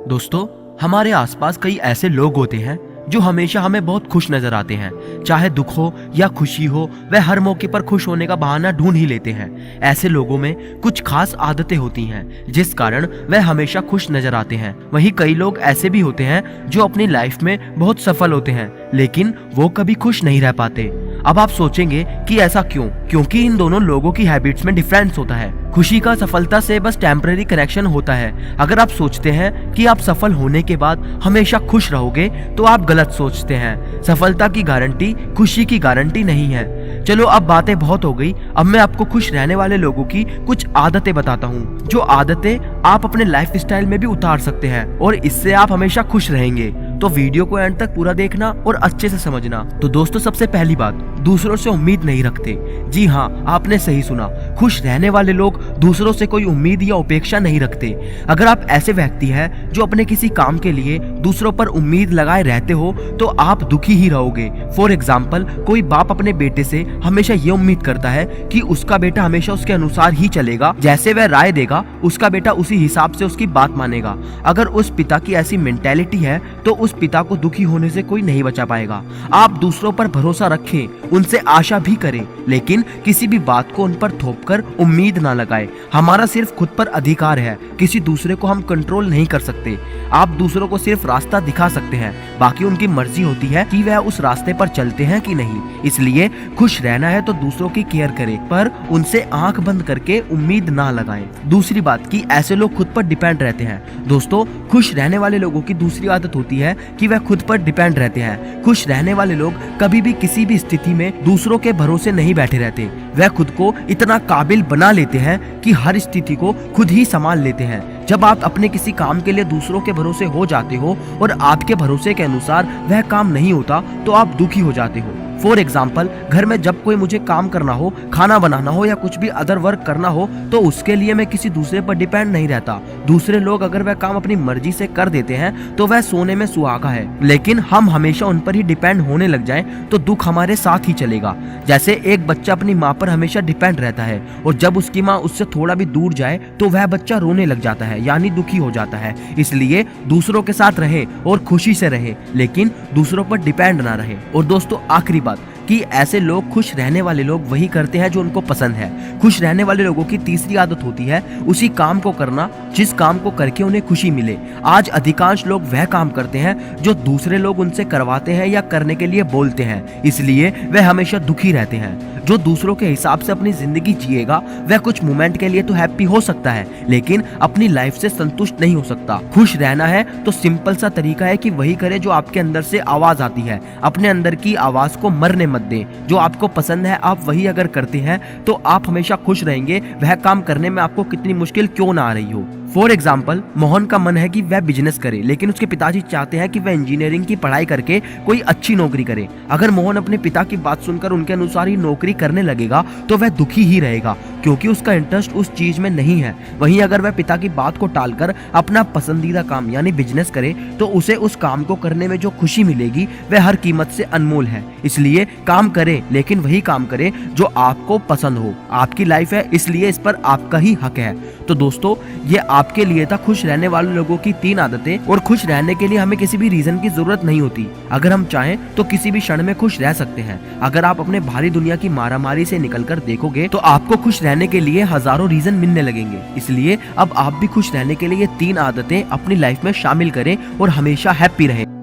दोस्तों, हमारे आसपास कई ऐसे लोग होते हैं जो हमेशा हमें बहुत खुश नजर आते हैं। चाहे दुख हो या खुशी हो, वह हर मौके पर खुश होने का बहाना ढूंढ ही लेते हैं। ऐसे लोगों में कुछ खास आदतें होती हैं जिस कारण वह हमेशा खुश नजर आते हैं। वहीं कई लोग ऐसे भी होते हैं जो अपनी लाइफ में बहुत सफल होते हैं लेकिन वो कभी खुश नहीं रह पाते। अब आप सोचेंगे कि ऐसा क्यों? क्योंकि इन दोनों लोगों की हैबिट्स में डिफरेंस होता है। खुशी का सफलता से बस टेम्पररी कनेक्शन होता है। अगर आप सोचते हैं कि आप सफल होने के बाद हमेशा खुश रहोगे तो आप गलत सोचते हैं। सफलता की गारंटी खुशी की गारंटी नहीं है। चलो, अब बातें बहुत हो गई। अब मैं आपको खुश रहने वाले लोगों की कुछ आदतें बताता हूँ, जो आदतें आप अपने लाइफ स्टाइल में भी उतार सकते हैं और इससे आप हमेशा खुश रहेंगे। तो वीडियो को एंड तक पूरा देखना और अच्छे से समझना। तो दोस्तों, सबसे पहली बात, दूसरों से उम्मीद नहीं रखते। जी हाँ, आपने सही सुना। खुश रहने वाले लोग दूसरों से कोई उम्मीद या अपेक्षा नहीं रखते। अगर आप ऐसे व्यक्ति हैं जो अपने किसी काम के लिए दूसरों पर उम्मीद लगाए रहते हो तो आप दुखी ही रहोगे। फॉर एग्जाम्पल, कोई बाप अपने बेटे से हमेशा ये उम्मीद करता है कि उसका बेटा हमेशा उसके अनुसार ही चलेगा, जैसे वह राय देगा उसका बेटा उसी हिसाब से उसकी बात मानेगा। अगर उस पिता की ऐसी मेंटेलिटी है तो उस पिता को दुखी होने से कोई नहीं बचा पाएगा। आप दूसरों पर भरोसा रखें, उनसे आशा भी करें, लेकिन किसी भी बात को उन पर थोपकर उम्मीद ना लगाएं। हमारा सिर्फ खुद पर अधिकार है, किसी दूसरे को हम कंट्रोल नहीं कर सकते। आप दूसरों को सिर्फ रास्ता दिखा सकते हैं, बाकी उनकी मर्जी होती है कि वह उस रास्ते पर चलते हैं कि नहीं। इसलिए खुश रहना है तो दूसरों की केयर करें, पर उनसे आंख बंद करके उम्मीद ना लगाएं। दूसरी बात कि ऐसे लोग खुद पर डिपेंड रहते हैं। दोस्तों, खुश रहने वाले लोगों की दूसरी आदत होती है कि वह खुद पर डिपेंड रहते हैं। खुश रहने वाले लोग कभी भी किसी भी स्थिति में दूसरों के भरोसे नहीं बैठे रहते। वह खुद को इतना काबिल बना लेते हैं कि हर स्थिति को खुद ही संभाल लेते हैं। जब आप अपने किसी काम के लिए दूसरों के भरोसे हो जाते हो और आपके भरोसे के अनुसार वह काम नहीं होता तो आप दुखी हो जाते हो। फॉर एग्जाम्पल, घर में जब कोई मुझे काम करना हो, खाना बनाना हो या कुछ भी अदर वर्क करना हो तो उसके लिए मैं किसी दूसरे पर डिपेंड नहीं रहता। दूसरे लोग अगर वह काम अपनी मर्जी से कर देते हैं तो वह सोने में सुहागा है, लेकिन हम हमेशा उन पर ही डिपेंड होने लग जाएं तो दुख हमारे साथ ही चलेगा। जैसे एक बच्चा अपनी माँ पर हमेशा डिपेंड रहता है और जब उसकी माँ उससे थोड़ा भी दूर जाए तो वह बच्चा रोने लग जाता है, यानी दुखी हो जाता है। इसलिए दूसरों के साथ रहे और खुशी से रहे, लेकिन दूसरों पर डिपेंड ना रहे। और दोस्तों, आखिरी बात कि ऐसे लोग, खुश रहने वाले लोग वही करते हैं जो उनको पसंद है। खुश रहने वाले लोगों की तीसरी आदत होती है उसी काम को करना जिस काम को करके उन्हें खुशी मिले। आज अधिकांश लोग वह काम करते हैं जो दूसरे लोग उनसे करवाते हैं या करने के लिए बोलते हैं, इसलिए वह हमेशा दुखी रहते हैं। जो दूसरों के हिसाब से अपनी जिंदगी जिएगा वह कुछ मोमेंट के लिए तो हैप्पी हो सकता है, लेकिन अपनी लाइफ से संतुष्ट नहीं हो सकता। खुश रहना है तो सिंपल सा तरीका है कि वही करे जो आपके अंदर से आवाज आती है। अपने अंदर की आवाज को मरने मत दें। जो आपको पसंद है आप वही अगर करते हैं तो आप हमेशा खुश रहेंगे, वह काम करने में आपको कितनी मुश्किल क्यों ना आ रही हो। फॉर एग्जाम्पल, मोहन का मन है कि वह बिजनेस करे, लेकिन उसके पिताजी चाहते हैं कि वह इंजीनियरिंग की पढ़ाई करके कोई अच्छी नौकरी करे। अगर मोहन अपने पिता की बात सुनकर उनके अनुसार ही नौकरी करने लगेगा तो वह दुखी ही रहेगा, क्योंकि उसका इंटरेस्ट उस चीज में नहीं है। वहीं अगर वह पिता की बात को टालकर अपना पसंदीदा काम यानी बिजनेस करे तो उसे उस काम को करने में जो खुशी मिलेगी वह हर कीमत से अनमोल है। इसलिए काम करें, लेकिन वही काम करें जो आपको पसंद हो। आपकी लाइफ है, इसलिए इस पर आपका ही हक है। तो दोस्तों, ये आपके लिए था खुश रहने वाले लोगों की 3 आदतें। और खुश रहने के लिए हमें किसी भी रीजन की जरूरत नहीं होती। अगर हम चाहें तो किसी भी क्षण में खुश रह सकते हैं। अगर आप अपने भारी दुनिया की मारामारी से निकलकर देखोगे तो आपको खुश रहने के लिए हजारों रीजन मिलने लगेंगे। इसलिए अब आप भी खुश रहने के लिए ये 3 आदतें अपनी लाइफ में शामिल करें और हमेशा हैप्पी रहें।